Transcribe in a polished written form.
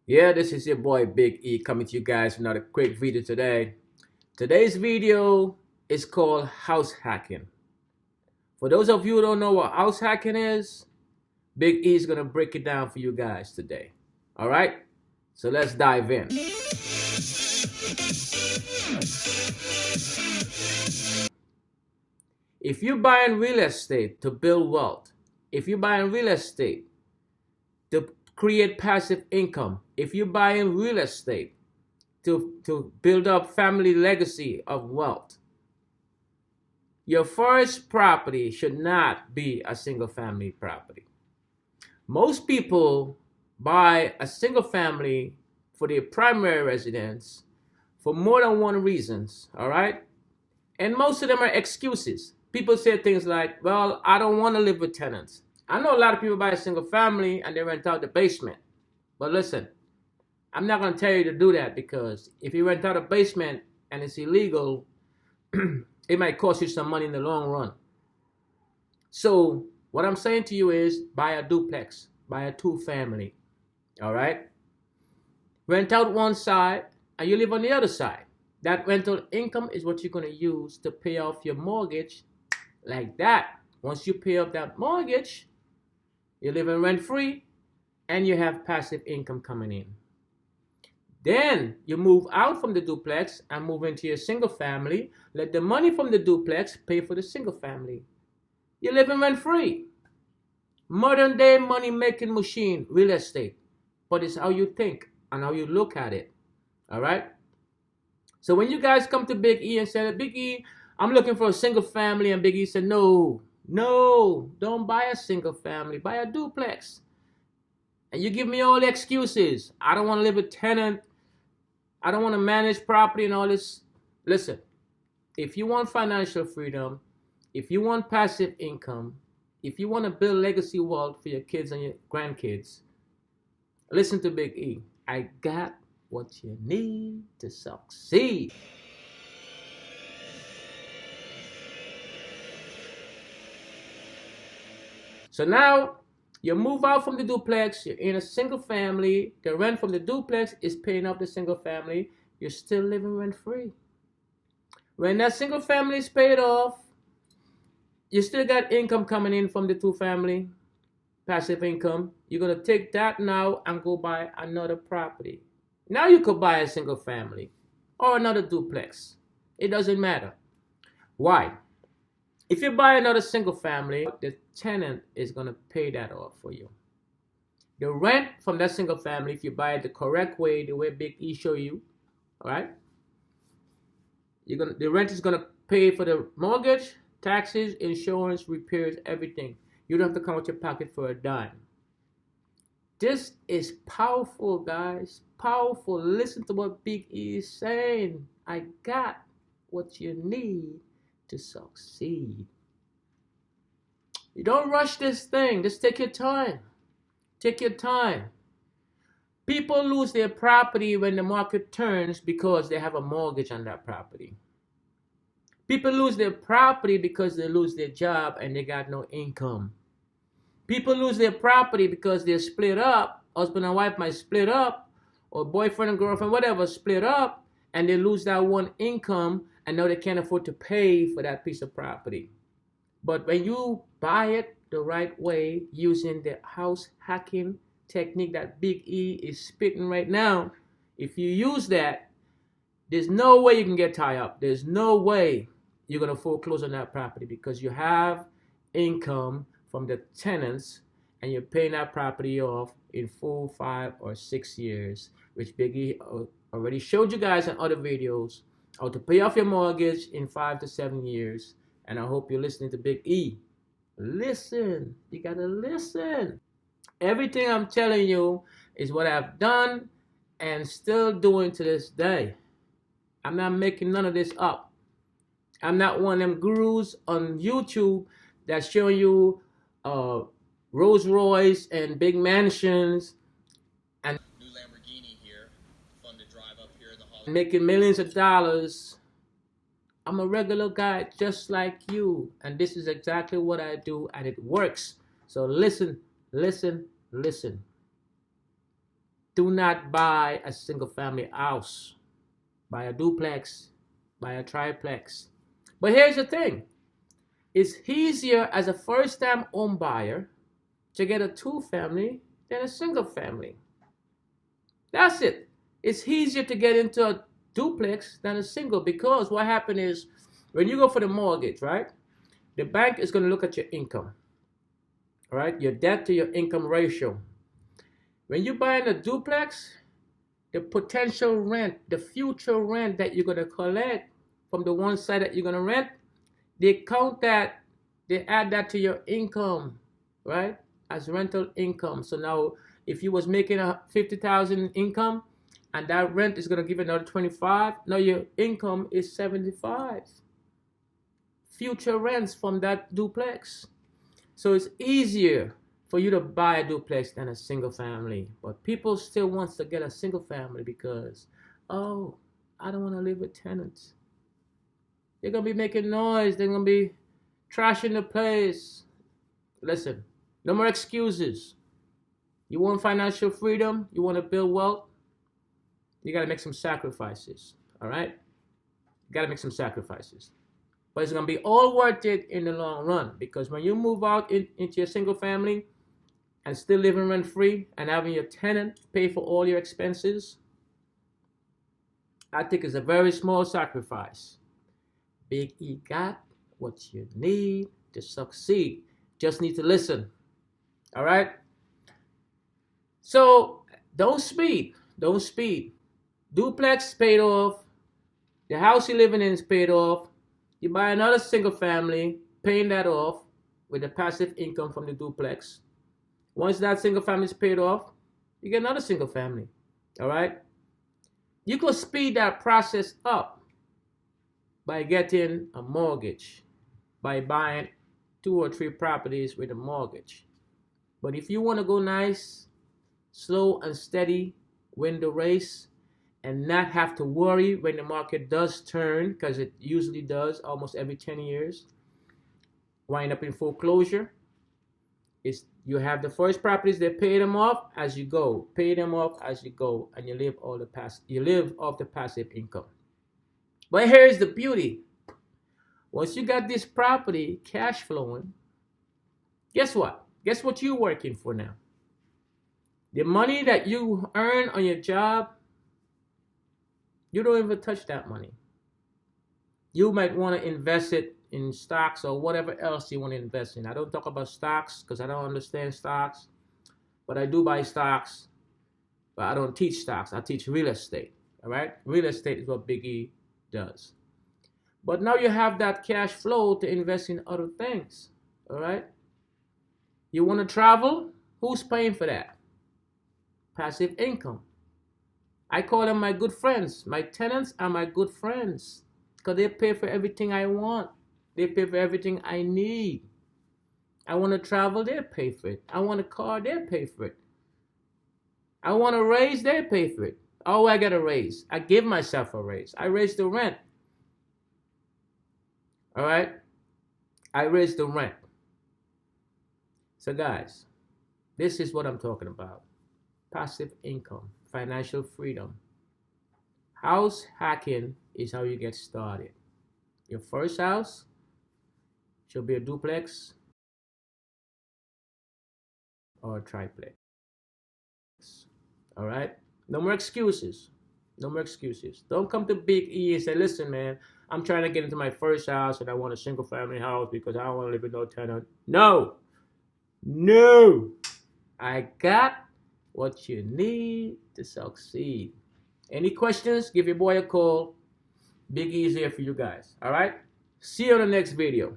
Yeah, this is your boy Big E coming to you guys with another quick video today. Today's video is called house hacking. For those of you who don't know what house hacking is, Big E is going to break it down for you guys today. All right? So let's dive in. If you're buying real estate to build wealth, if you're buying real estate to create passive income, if you're buying real estate to build up family legacy of wealth, your first property should not be a single family property. Most people buy a single family for their primary residence for more than one reasons, all right? And most of them are excuses. People say things like, well, I don't want to live with tenants. I know a lot of people buy a single family and they rent out the basement. But listen, I'm not going to tell you to do that, because if you rent out a basement and it's illegal, it might cost you some money in the long run. So what I'm saying to you is buy a duplex, buy a two-family, all right? Rent out one side and you live on the other side. That rental income is what you're going to use to pay off your mortgage like that. Once you pay off that mortgage, you're living rent-free and you have passive income coming in. Then you move out from the duplex and move into your single family. Let the money from the duplex pay for the single family. You're living rent-free. Modern day money making machine, real estate. But it's how you think and how you look at it. All right? So when you guys come to Big E and say, Big E, I'm looking for a single family, and Big E said, no, don't buy a single family, buy a duplex. And you give me all the excuses. I don't want to live with tenant. I don't want to manage property and all this. Listen, if you want financial freedom, if you want passive income, if you want to build legacy wealth for your kids and your grandkids, listen to Big E. I got what you need to succeed. So now you move out from the duplex, you're in a single family, the rent from the duplex is paying off the single family, you're still living rent free. When that single family is paid off, you still got income coming in from the two family, passive income. You're going to take that now and go buy another property. Now you could buy a single family or another duplex. It doesn't matter. Why? If you buy another single family, the tenant is going to pay that off for you. The rent from that single family, if you buy it the correct way, the way Big E show you, all right, the rent is going to pay for the mortgage, taxes, insurance, repairs, everything. You don't have to come out your pocket for a dime. This is powerful, guys. Powerful. Listen to what Big E is saying. I got what you need to succeed. You don't rush this thing. Just take your time. Take your time. People lose their property when the market turns because they have a mortgage on that property. People lose their property because they lose their job and they got no income. People lose their property because they're split up. Husband and wife might split up, or boyfriend and girlfriend, whatever, split up, and they lose that one income, and now they can't afford to pay for that piece of property. But when you buy it the right way, using the house hacking technique that Big E is spitting right now, if you use that, there's no way you can get tied up. There's no way you're going to foreclose on that property, because you have income from the tenants and you're paying that property off in 4, 5, or 6 years, which Big E already showed you guys in other videos, how to pay off your mortgage in 5 to 7 years. And I hope you're listening to Big E. Listen, you gotta listen. Everything I'm telling you is what I've done and still doing to this day. I'm not making none of this up. I'm not one of them gurus on YouTube that's showing you Rolls Royce and big mansions and New Lamborghini here, fun to drive up here in the Hollywood. making millions of dollars. I'm a regular guy just like you, and this is exactly what I do, and it works. So listen, listen, listen. do not buy a single family house. Buy a duplex, buy a triplex. But here's the thing. It's easier as a first-time home buyer to get a two-family than a single family. That's it. It's easier to get into a duplex than a single, because what happened is when you go for the mortgage, right? The bank is going to look at your income, right? Your debt to your income ratio. When you buy in a duplex, the potential rent, the future rent that you're going to collect from the one side that you're going to rent, they count that, they add that to your income, right? As rental income. So now if you was making a 50,000 income and that rent is going to give you another 25, now your income is 75. Future rents from that duplex. So it's easier for you to buy a duplex than a single family. But people still want to get a single family because, oh, I don't want to live with tenants. They're going to be making noise. They're going to be trashing the place. Listen, no more excuses. You want financial freedom? You want to build wealth? You got to make some sacrifices, all right? You got to make some sacrifices. But it's going to be all worth it in the long run, because when you move out into your single family and still living rent-free and having your tenant pay for all your expenses, I think it's a very small sacrifice. Big E got what you need to succeed. Just need to listen. All right? So don't speed. Don't speed. Duplex paid off. The house you're living in is paid off. You buy another single family, paying that off with the passive income from the duplex. Once that single family is paid off, you get another single family. All right? You can speed that process up by getting a mortgage, by buying 2 or 3 properties with a mortgage. But if you want to go nice, slow and steady, win the race, and not have to worry when the market does turn, because it usually does almost every 10 years, wind up in foreclosure, is you have the first properties, they pay them off as you go, pay them off as you go, and you live off the passive income. But here's the beauty. Once you got this property cash flowing, guess what? Guess what you're working for now? The money that you earn on your job, you don't even touch that money. You might want to invest it in stocks or whatever else you want to invest in. I don't talk about stocks because I don't understand stocks, but I do buy stocks, but I don't teach stocks. I teach real estate, all right? Real estate is what Big E does. But now you have that cash flow to invest in other things, all right? You want to travel? Who's paying for that? Passive income. I call them my good friends. My tenants are my good friends because they pay for everything I want. They pay for everything I need. I want to travel, they pay for it. I want a car, they pay for it. I want a raise, they pay for it. Oh, I get a raise. I give myself a raise. I raise the rent. All right? I raise the rent. So guys, this is what I'm talking about. Passive income, financial freedom. House hacking is how you get started. Your first house should be a duplex or a triplex. All right? No more excuses. No more excuses. Don't come to Big E and say, listen, man, I'm trying to get into my first house and I want a single family house because I don't want to live with no tenant. No. No. I got what you need to succeed. Any questions? Give your boy a call. Big E is here for you guys. All right? See you on the next video.